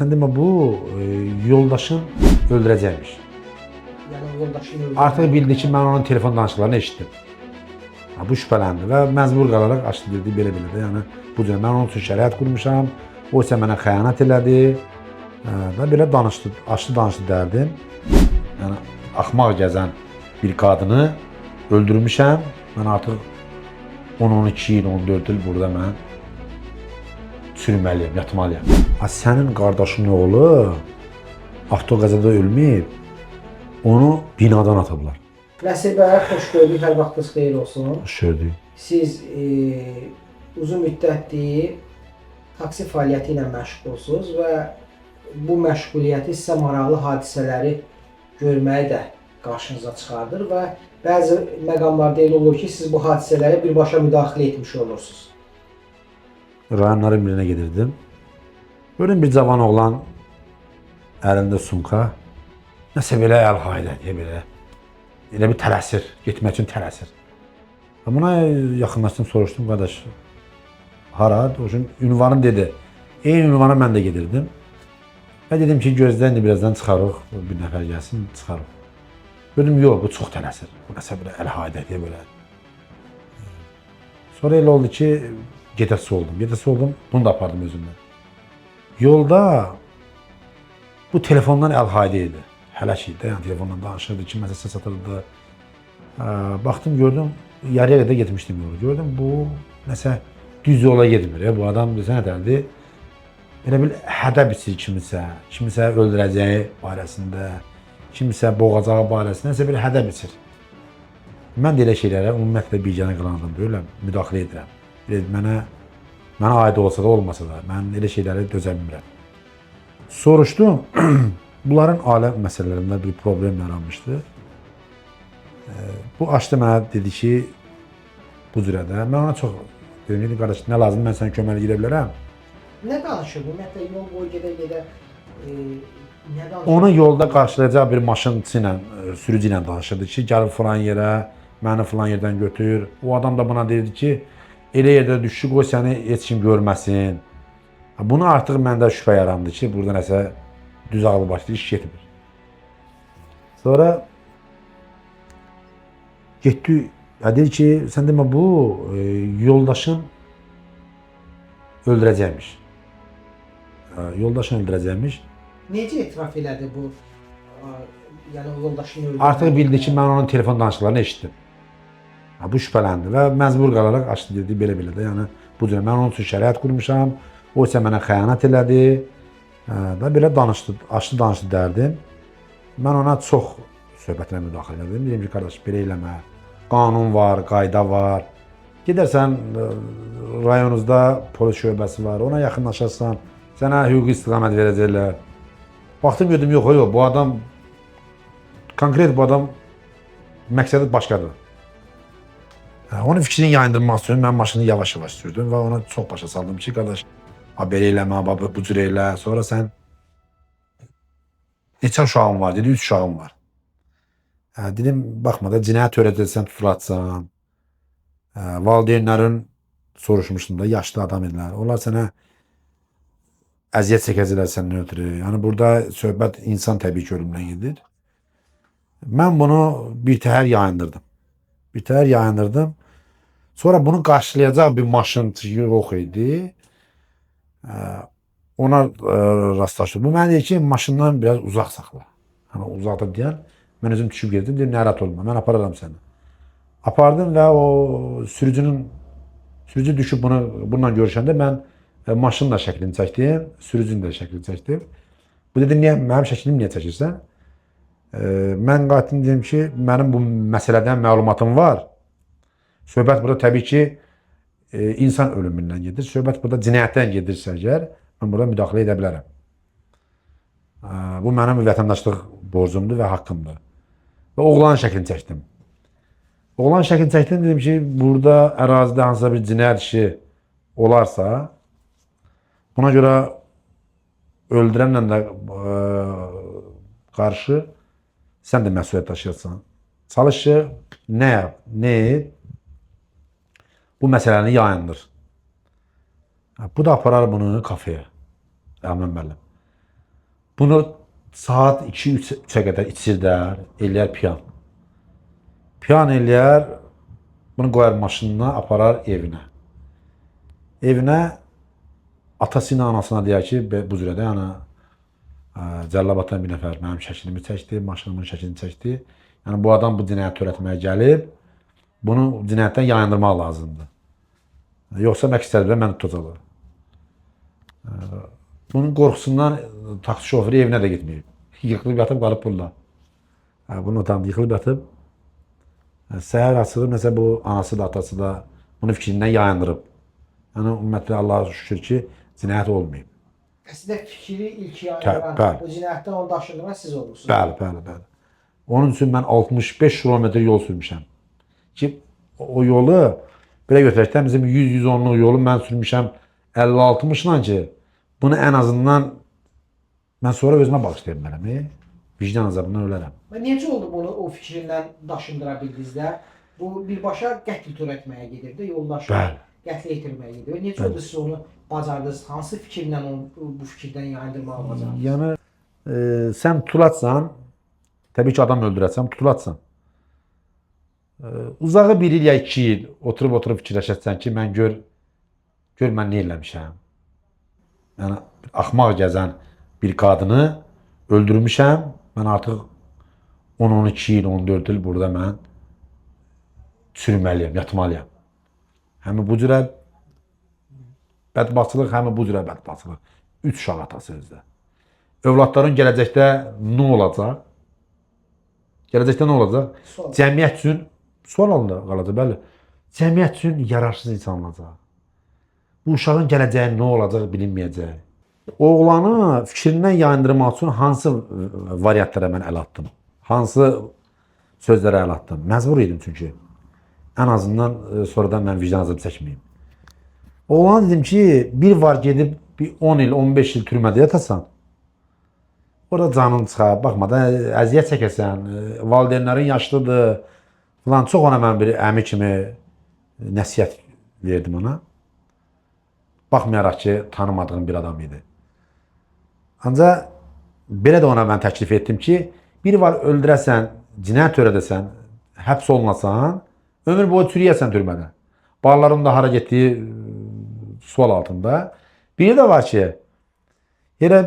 Sen demə bu yoldaşın öldürəcəkmiş. Yəni yoldaşını öldürmək. Artıq bildi ki, mən onun telefon danışıqlarını eşitdim. Bu şübhələndi və məcbur qalaraq açdı dedi belə-belə də. Yəni bu cür mən onun üçün şərait qurmuşam. O isə mənə xəyanət elədi. Və belə danışdı, açdı danışdı dərdim. Yəni axmaq gəzən bir qadını öldürmüşəm. Mən artıq 10-12 il, 14 il burada mən sürməliyəm, yatmalıyam. Sənin qardaşın oğlu avtoqəzada ölməyib, onu binadan atıblar. Nəsir bəy, xoş gördük, hər vaxtınız xeyir olsun. Xoş gördük. Siz uzun müddətdir taksi fəaliyyəti ilə məşğulsunuz və bu məşğuliyyəti sizə maraqlı hadisələri görməyi də qarşınıza çıxardır və bəzi məqamlarda elə olur ki, siz bu hadisələrə birbaşa müdaxilə etmiş olursunuz. Rayonların birinə gedirdim. Gördüm bir cavan oğlan əlində sumka, nəsə belə əl-haydə deyə belə. Elə bir tələsir, getmək üçün tələsir. Buna yaxınlaşdım, soruşdum, qardaş, hara? O üçün ünvanı dedi. Eyni ünvana mən də gedirdim. Və dedim ki, gözlə, indi birazdan çıxarıq, bir nəfər gəlsin, çıxarıq. Gördüm, yox, bu çox tələsir. Bu nəsə belə əl-haydə deyə belə. Sonra elə oldu ki, gedəsi oldum, bunu da apardım özümlə. Yolda bu telefondan əl-haydə idi. Hələ ki, yəni telefondan danışırdı, kiməsə səs atırdı. Baxdım, gördüm, yarıya qədər getmişdim yolu. Gördüm, bu nəsə düz yola getmir. Bu adam desə nədəndir? Elə bil hədəb içir kimisə öldürəcəyi barəsində, kimisə boğacağı barəsində, nəsə bir hədəb içir. Mən də elə şeylərə ümumiyyətlə biganə qalandım, böyle müdaxilə edirəm. Mənə aid olsa da, olmasa da, mən elə şeylərə dözə bilmirəm. Soruşdum, bunların ailə məsələlərində bir problem yaranmışdı. Bu açdı mənə, dedi ki, bu cürədə. Mən ona çox dedim, qardaş, nə lazım, mən sənə köməlik edə bilərəm. Nə danışırdı? Ümumiyyətlə, yol boyu gedə-gedə nə danışırdı? Onu yolda qarşılayacaq bir maşınçı ilə, sürücü ilə danışırdı ki, gəlib filan yerə, məni filan yerdən götür. O adam da buna dedi ki, elə yerdə düşü, qoy səni heç kim görməsin. Bunu artıq məndə şübhə yarandı ki, burada nəsə düz ağlı başlı iş getmir. Sonra getdi, dedi ki, sən demə bu yoldaşın öldürəcəkmiş. Yoldaşın öldürəcəkmiş. Necə etiraf elədi bu, yəni o yoldaşını öldürmək? Artıq bildi ki, mən onun telefon danışıqlarını eşitdim. Bu şübhələndi və məcbur qalaraq açdı dedi, belə-belə də. Yəni bu cür mən onun üçün şərait qurmuşam. O isə mənə xəyanət elədi. Və belə danışdı, açdı danışdı dərdim. Mən ona çox söhbətinə müdaxilə edirdim. Dedim ki, qardaş, belə eləmə. Qanun var, qayda var. Gedərsən rayonunuzda polis şöbəsi var, ona yaxınlaşarsan, sənə hüquqi istiqamət verəcəklər. Baxdım, gördüm, yox, bu adam, konkret bu adam məqsədi başqadır. Onun fikrini yayındırmaq üçün mən maşını yavaş-yavaş sürdüm və ona çox başa saldım ki, qardaş, belə eləmə, bu cür elə, sonra sən neçə uşağın var, dedi, 3 uşağın var. Dedim, baxma da, cinayət törədilsən, tutulacaqsan. Valideynlərin soruşmuşdum da, yaşlı adam idilər. Onlar sənə əziyyət çəkəcəklər səndən ötürü. Yəni burada söhbət insan təbii ki, ölümdən gedir. Mən bunu birtəhər yayındırdım. Sonra bunu qarşılayacaq bir maşınçı yox idi. Ona rastlaşdım. Bu mənə deyir ki, maşından biraz uzaq saxla. Yəni uzaqda deyən, mən özüm düşüb gedim, deyim, narahat olma, mən apararam səni. Apardım və o sürücü düşüb bununla görüşəndə mən maşının da şəklini çəkdim, sürücünün də şəklini çəkdim. Bu dedi, mənim şəklimi niyə çəkirsən? Mən qatilin dedim ki, mənim bu məsələdən məlumatım var. Söhbət burada təbii ki, insan ölümündən gedir. Söhbət burada cinayətdən gedirsə əgər, mən burada müdaxilə edə bilərəm. Bu mənim vətəndaşlıq borcumdur və haqqımdır. Və oğlanın şəklini çəkdim. Oğlan şəklini çəkdim, dedim ki, burada ərazidə hansısa bir cinayət işi olarsa, buna görə öldürənlə də qarşı sən də məsuliyyət daşıyırsan. Çalış ki, nə yap, nə et, bu məsələni yayındır. Bu da aparar bunu kafeye, Rəhman müəllim. Bunu saat 2-3-ə qədər içirlər, eləyər piyan. Piyan eləyər, bunu qoyar maşınına, aparar evinə. Evinə atası ilə anasına deyər ki, bu cürədə, yəni Cəlilabaddan bir nəfər mənim şəklimi çəkdi, maşınımın şəklini çəkdi. Yəni bu adam bu cinayət törətməyə gəlib, bunu cinayətdən yayındırmaq lazımdır. Yoxsa məqsədlə məni tutacaqlar. Bunun qorxusundan taksi şoförü evinə də getməyib. Yıxılıb yatıb qalıb burada. Bunun otağında yıxılıb yatıb. Səhər açılır, məsələn bu anası da, atası da bunu fikrindən yayındırıb. Yəni ümumiyyətlə Allah'a şükür ki, cinayət olmayıb. Əslində fikri ilk yayındıran, bu cinayətdən onu daşındıran siz olursunuz. Bəli. Onun üçün mən 65 kilometr yol sürmüşəm. Ki o yolu belə götürək də bizim 100-110'luq yolu mən sürmüşəm 50-60'la ki, bunu ən azından mən sonra özümə bağışlayayım mənəm. Vicdan azabından ölərəm. Və necə oldu bunu o fikrindən daşındıra bildiniz də? Bu birbaşa qətl törətməyə gedirdi, yoldaşı qətlə yetirməyə gedirdi. Və necə oldu siz onu bacardınız? Hansı fikirlə bu fikirdən yayındırmağı bacardınız? Yəni sən tutulatsan, təbii ki adam öldürəsən, tutulatsan. Uzağı 1 il ya 2 il oturub fikirləşəsən ki, mən gör mən nə eləmişəm. Yəni axmaq gəzən bir qadını öldürmüşəm. Mən artıq 10-12 il, 14 il burada mən sürməliyəm, yatmalıyam. Həmi bu cürə bədbaxtçılıq, həmi bu cürə bədbaxtçılıq. 3 uşaq atası özdə. Övladların gələcəkdə nə olacaq? Gələcəkdə nə olacaq? Cəmiyyət üçün sual altında qalacaq, bəli. Cəmiyyət üçün yararsız insan olacaq. Bu uşağın gələcəyi nə olacaq bilinməyəcək. Oğlanı fikrindən yayındırmaq üçün hansı variantlara mən əl atdım? Hansı sözlərə əl atdım? Məcbur idim çünki. Ən azından sonradan mən vicdan azabı çəkməyim. Oğlana dedim ki, bir var gedib 10 il, 15 il türmədə yatasan. Orada canın çıxar, baxma da əziyyət çəkəsən, valideynlərin yaşlıdır. Falan. Çox ona mən bir əmi kimi nəsihət verdim ona. Baxmayaraq ki, tanımadığım bir adam idi. Ancaq belə də ona mən təklif etdim ki, bir var öldürəsən, cinayət törədəsən, həbs olunasan, ömür boyu çürüyəsən türmədə. Barların da hara getdiyi sual altında. Biri də var ki, yerə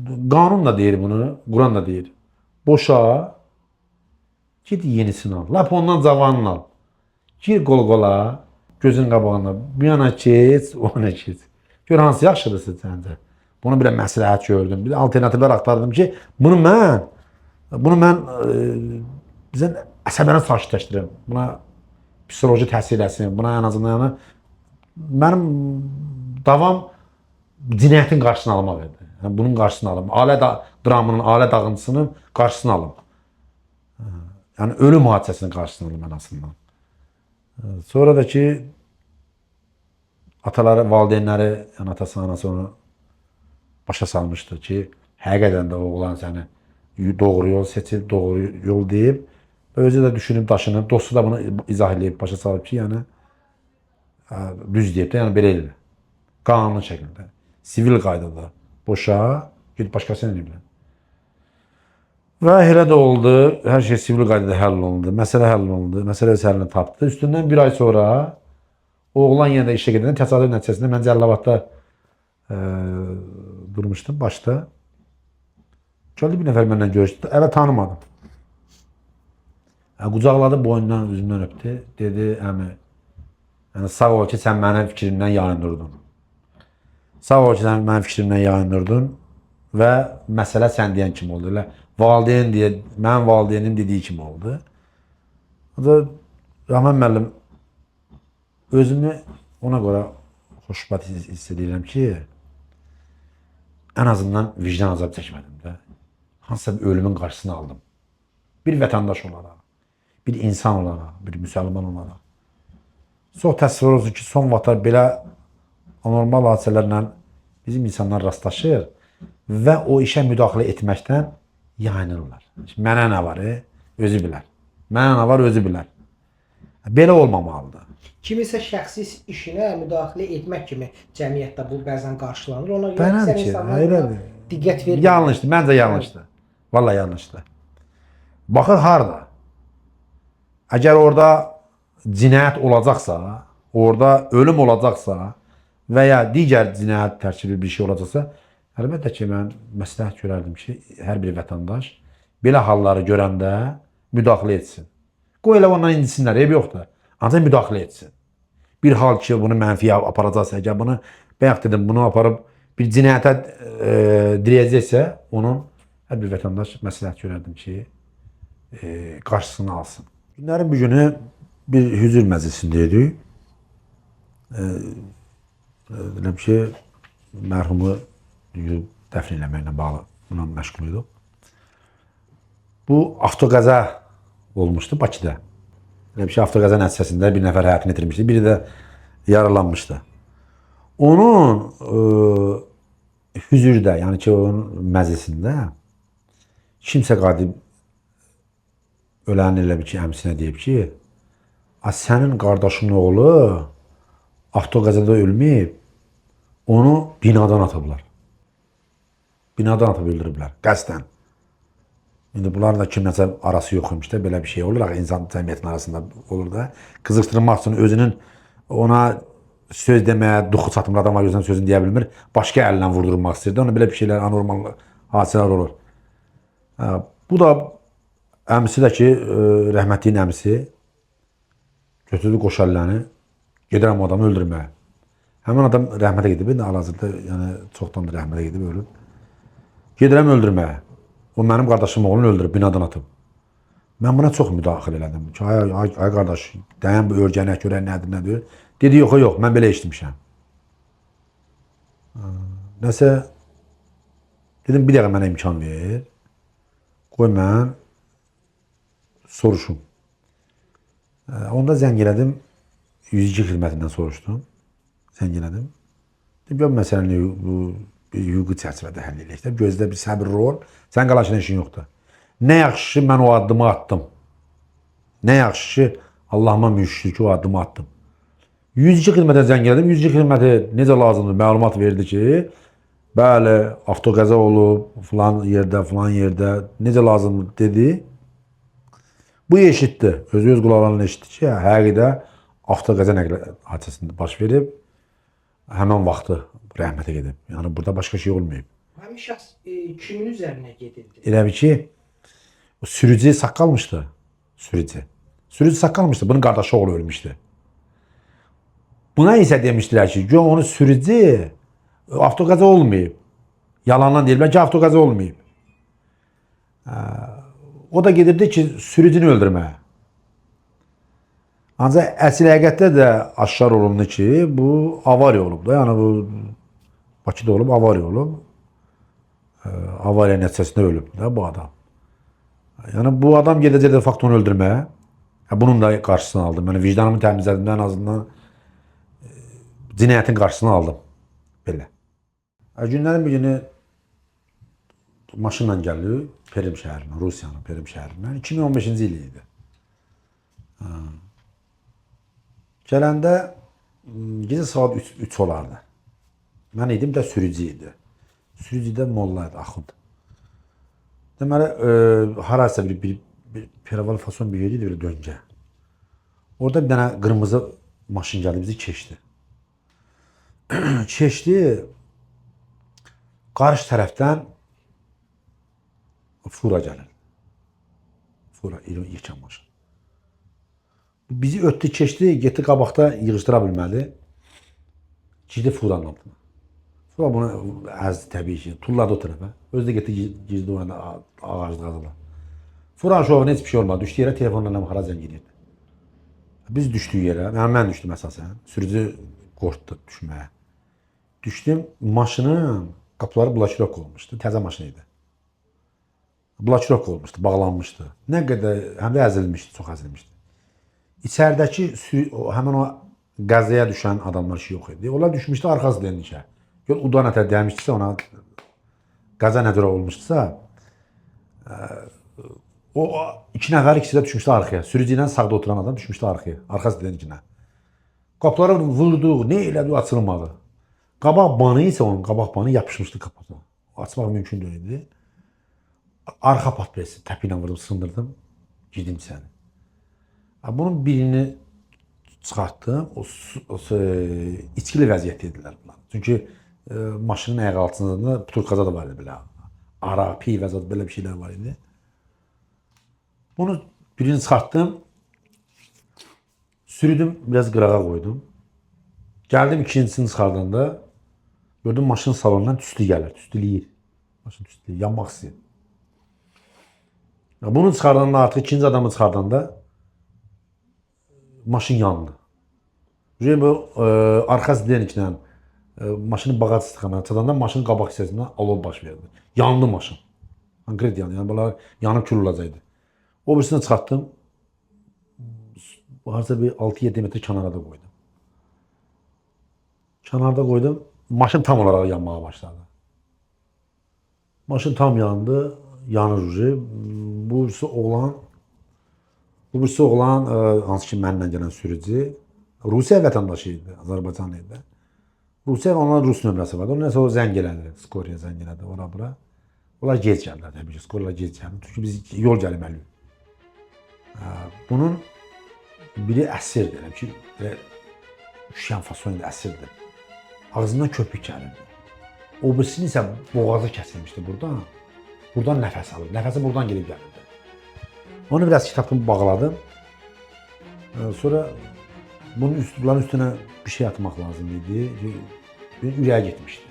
qanun da deyir bunu, Quran da deyir. Boşa, git yenisini al. Lap ondan cavanını al. Gir qol-qola, gözün qabağına, bir yana keç, ona keç. Gör hansı yaxşıdır səncə? Bunu bir məsləhət gördüm. Bir alternativlər axtardım ki, bunu mən bizə əsəbəni sakitləşdirim. Buna psixoloji təsir eləsin. Buna ən azından mənim davam cinayətin qarşısını almaq idi. Yəni bunun qarşısını alım. Ailə dramının, ailə dağıntısının qarşısını alım. Yəni ölüm hadisəsinin qarşısını alım ən azından. Sonra da ki ataları, valideynləri, yəni atası, anası onu başa salmışdı ki, həqiqətən də oğlan səni doğru yol seçib, doğru yol deyib, özü də düşünüb, daşınıb, dostu da bunu izah edib, başa salıb ki, yəni düz deyib də, yəni belə elə. Qanunlu şəkildə, sivil qaydada boşa, gedib başqasına eləyiblər. Və elə də oldu, hər şey sivil qaydada həll olundu, məsələ həll olundu, məsələ öz həllini tapdı. Üstündən bir ay sonra oğlan yenə də işə gedəndə təsadüf nəticəsində mən Cəlilabadda durmuşdum başda. Gəldi bir nəfər məndən görüşdü. Əvvəl tanımadım. Qucaqladı, boynundan, üzümdən öpdü. Dedi, əmi, yəni, sağ ol ki, sən mənim fikrimdən yayındırdın. Sağ ol ki, sən mənim fikrimdən yayındırdın və məsələ sən deyən kimi oldu. Elə valideyn deyə, mənim valideynim dediyi kimi oldu. O da Rahman müəllim, özümü ona görə xoşbəxt hiss edirəm ki, ən azından vicdan azabı çəkmədim də. Hansısa bir ölümün qarşısını aldım. Bir vətəndaş olaraq, bir insan olaraq, bir müsəlman olaraq. Çox təəssüf olsun ki, son vaxtlar belə anormal hadisələrlə bizim insanlar rastlaşır və o işə müdaxilə etməkdən yayınırlar. Mənə nə var, özü bilər. Mənə nə var, özü bilər. Belə olmamalıdır. Kimisə şəxsi işinə müdaxilə etmək kimi cəmiyyətdə bu bəzən qarşılanır. Ona görə Belədir ki, elədir. diqqət vermir. Yanlışdır, məncə yanlışdır. Vallahi yanlışdır. Baxır harda? Əgər orada cinayət olacaqsa, orada ölüm olacaqsa və ya digər cinayət tərkibli bir şey olacaqsa, əlbəttə ki, mən məsləhət görərdim ki, hər bir vətəndaş belə halları görəndə müdaxilə etsin. Qoy elə ondan incisinlər, eyb yoxdur. Ancaq müdaxilə etsin. Bir hal ki, bunu mənfiyə aparacaqsa, əgər bunu, bayaq dedim, bunu aparıb bir cinayətə dirəyəcəksə, onun hər bir vətəndaş məsləhət görərdim ki, qarşısını alsın. Günlərin bir günü bir hüzur məclisindəydik. Deyirəm ki, mərhumu dəfn eləməklə bağlı buna məşğul idik. Bu avtoqəza olmuşdu Bakıda. Deyirəm ki, avtoqəza nəticəsində bir nəfər həyatını itirmişdi, biri də yaralanmışdı. Onun hüzurda, yəni ki, onun məclisində kimsə qadim ölənin elə bir ki, əmsinə deyib ki, sənin qardaşın oğlu avtoqəzada ölməyib, onu binadan atıblar. Binadan atıb öldürüblər, qəsdən. İndi bunların da kimləsə arası yox imiş də, belə bir şey olur, insan cəmiyyətin arasında olur da. Qızıqdırmaq üçün özünün ona söz deməyə, duxu çatmır adam var, gözünün sözünü deyə bilmir, başqa əllə vurdurmaq istəyir də, ona belə bir şeylər, anormal hadisələr olur. Bu da əmisi də ki, rəhmətliyin əmisi götürdü qoşalləni, gedirəm o adamı öldürməyə. Həmin adam rəhmətə gedib, hal-hazırda yəni çoxdan da rəhmətə gedib, ölüb. Gedirəm öldürməyə. O mənim qardaşım oğlunu öldürüb, binadan atıb. Mən buna çox müdaxilə elədim. Ki, ay qardaş, dayan bu örgənə görə nədir? Dedi, yox, mən belə eşitmişəm. Nəsə, dedim, bir dəqiqə mənə imkan ver. Qoy mən soruşum. Onda zəng elədim, 102 xidmətindən soruşdum. Zəng elədim. Dedim, məsələni bu hüquqi çərçivədə həll eləyək. Gözdə bir səbir rol, sən qalaşına işin yoxdur. Nə yaxşı ki, mən o addımı attım. Nə yaxşı ki, Allahıma müşkür ki, o addımı attım. 102 xidmətə zəng elədim. 102 xidməti necə lazımdır məlumat verdi ki, bəli, avtoqəza olub, filan yerdə, necə lazımdır dedi. Bu eşitdi, öz qulaqlarını eşitdi ki, həqiqdə avtoqəza nəqli hadisəsində baş verib, həmən vaxtı rəhmətə gedib. Yəni, burada başqa şey olmayıb. Həmin şəxs kimin üzərinə gedildi? Elə bir ki, sürücü saqqalmışdı. Sürücü saqqalmışdı, bunun qardaşı oğlu ölmüşdü. Buna isə demişdilər ki, onu sürücü avtoqəza olmayıb. Yalandan deyirlər ki, avtoqəza olmayıb. O da gedirdi ki, sürücünü öldürməyə. Ancaq əsl həqiqətdə də aşkar olundu ki, bu avariya olub da. Yəni, bu Bakıda olub, avariya olub. Avariya nəticəsində ölüb da bu adam. Yəni, bu adam gedəcəkdə fakt onu öldürməyə. Bunun da qarşısını aldım. Yəni, vicdanımı təmizlədim, ən azından cinayətin qarşısını aldım. Belə. Günlərin bir günü maşınla gəldik Perim şəhərindən, Rusiyanın Perim şəhərindən. 2015-ci il idi. Gələndə gecə saat 3 olardı. Mən idim də sürücü idi. Sürücü də molla idi, axund. Deməli, harasa bir piraval fason bir yeri idi, bir döngə. Orada bir dənə qırmızı maşın gəldi, bizi keçdi. Keçdi, qarşı tərəfdən fura gəlir. Fura, yekən maşın. Bizi ötdü, keçdi, getdi qabaqda yığışdıra bilmədi. Girdi furanın altına. Fura bunu əzdi təbii ki, tulladı o tərəfə. Özü də getdi, girdi orada ağaclıqlarla. Furanın şovuna heç bir şey olmadı. Düşdü yerə, telefonla hara zəng edirdi. Biz düşdük yerə, mən düşdüm əsasən. Sürücü qorxdu düşməyə. Düşdüm, maşının qapıları blokirok olmuşdu, təzə maşın idi. Blokirok olmuşdu, bağlanmışdı. Nə qədər, həm də əzilmişdi, çox əzilmişdi. İçəridəki həmin o qəzaya düşən adamlar şey yox idi. Onlar düşmüşdü arxası dendikə. Gör, uda nətər dəymişdirsə ona, qəza nə görə olmuşdursa, o iki nəfər ikisi də düşmüşdü arxaya. Sürücü ilə sağda oturan adam düşmüşdü arxaya, arxası dendikinə. Qapıları vurdu, nə elədi, açılmadı. Qabaq banı isə onun, qabaq banı yapışmışdı qapıda. açmaq mümkün deyildi. Arxa patpresi təpi ilə vurdum, sındırdım. Girdim səni. Bunun birini çıxartdım. O içkili vəziyyətdə idilər bunlar. Çünki maşının ayağı altında butulkaza da var idi belə. Ara, piy və zat belə bir şeylər var idi. Bunu birini çıxartdım. Sürüdüm, biraz qırağa qoydum. Gəldim ikincisini çıxardanda gördüm maşının salonundan tüstü gəlir, tüstüləyir. Maşın tüstüləyir, yanmaq istəyir. Bunu çıxardanda artıq ikinci adamı çıxardanda maşın yandı. Bu arxa sideniklə maşının bağac istixanasına çatanda maşının qabaq hissəsindən alov baş verdi. Yandı maşın. Konkret yandı. Yəni bunlar yanıb kül olacaqdı. O birisini çıxartdım. Harca bir 6-7 metr kənarda qoydum. Kənarda qoydum. Maşın tam olaraq yanmağa başladı. Maşın tam yandı. Yanır ucu. Bu birisi oğlan hansı ki mənimlə gələn sürücü Rusiya vətəndaşı idi, Azərbaycanlı idi. Rusiya onların Rus nömrəsi vardı. Ondan sonra o zəng elədi, Skoriya zəng elədi ora bura. Onlar gec gəldilər təbii ki, Skoriyalar gec gəldi. Çünki biz yol gəlməliyik. Bunun biri əsirdir, elə ki, üşüyən fasonda əsirdir. Ağzından köpük gəlirdi. O birisinin isə boğazı kəsilmişdi buradan. Buradan nəfəs alır. Nəfəsi buradan gelib gəlirdi. Onu biraz kitabımı bağladım. Sonra bunların üstüne bir şey atmaq lazım idi. Ürəyə getmişdi.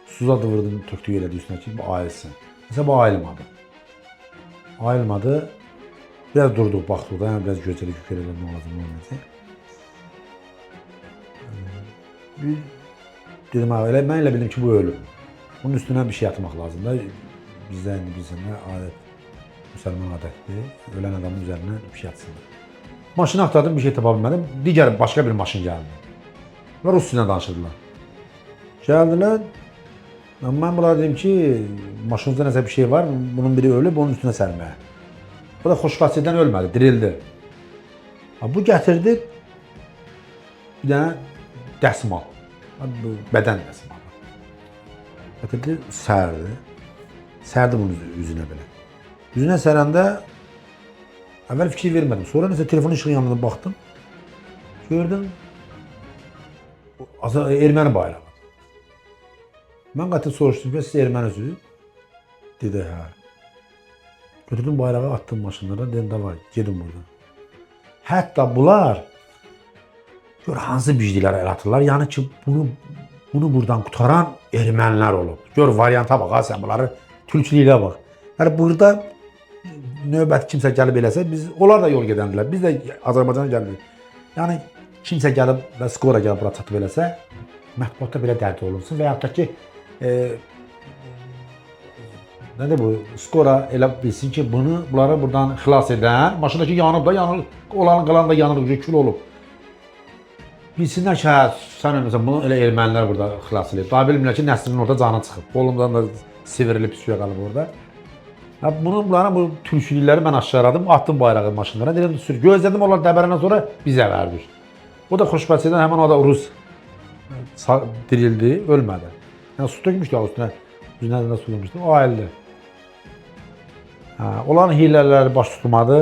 Suza dıvırdım, töktü elədi üstüne ki, bu ayılsın. Mesela bu ayılmadı. Ayılmadı. Biraz durduq, baxdıq da, yəni biraz gözəlik yüklələr nə lazım olmayacaq. Dedim, mən elə bildim ki, bu ölüm. Bunun üstüne bir şey atmaq lazım da. Bizdə adət, müsəlman adətdir. Ölən adamın üzərinə bir şey atsınlar. Maşını axtardım, bir şey tapa bilmədim. Digər başqa bir maşın gəldi. Bunlar Rus dilində danışırdılar. Gəldilər. Mən bunlara dedim ki, maşınızda nəsə bir şey var, bunun biri ölüb, onun üstünə sərməyə. Bu da xoşxassiyyətdən ölmədi, dirildi. Bu gətirdi bir dənə dəsmal. Bədən dəsmalı. Gətirdi, sərdi. Sərdi bunun üzünə belə. Üzünə sərəndə əvvəl fikir vermədim. Sonra nəsə telefon işığı yanında baxdım. Gördüm erməni bayrağı. Mən qəti soruşdum ki, siz ermənisiniz? Dedi, hə. Götürdüm bayrağı, attım maşınlara, dedim, davay, gedin buradan. Hətta bunlar gör hansı bicdilər el atırlar, yəni ki, bunu buradan qutaran ermənilər olub. Gör varianta bax, sən bunları türkçülüyə bax. Yəni burada növbət kimsə gəlib eləsə, onlar da yol gedəndilər, biz də Azərbaycana gəlmirik. Yəni kimsə gəlib və skora gəlib bura çatıb eləsə, mətbuatda belə dərd olunsun və yaxud da ki, nədir bu, skora elə bilsin ki, bunları buradan xilas edən, maşındakı yanıb da yanır, olanın qalan da yanır, kül olub. Bilsinlər ki, sən ölməsən, bunu elə ermənilər burada xilas edib. Daha bilmirlər ki, Nəsrinin orada canı çıxıb. Qolumdan da sivrilib, suya qalıb orada. Bunların bu türkçülükləri mən aşağıladım, attım bayrağı maşınlara. Dedim, sür, gözlədim, onlar dəbərəndən sonra bizə verdik. O da xoşbəxtlikdən həmin o da Rus dirildi, ölmədi. Yəni su tökmüşdü üstünə, üzünə də su tökmüşdü, o ayrıldı. Onların hilələri baş tutmadı.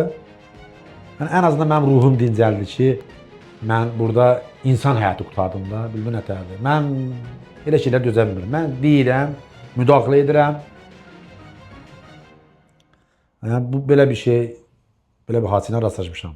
Yəni, ən azından mənim ruhum dincəldi ki, mən burada insan həyatı qurtardım da, bilmə nətərdir. Mən elə şeylər dözə bilmirəm. Mən deyirəm, müdaxilə edirəm. Yəni, bu belə bir şey, belə bir hadisəyə rastlaşmışam.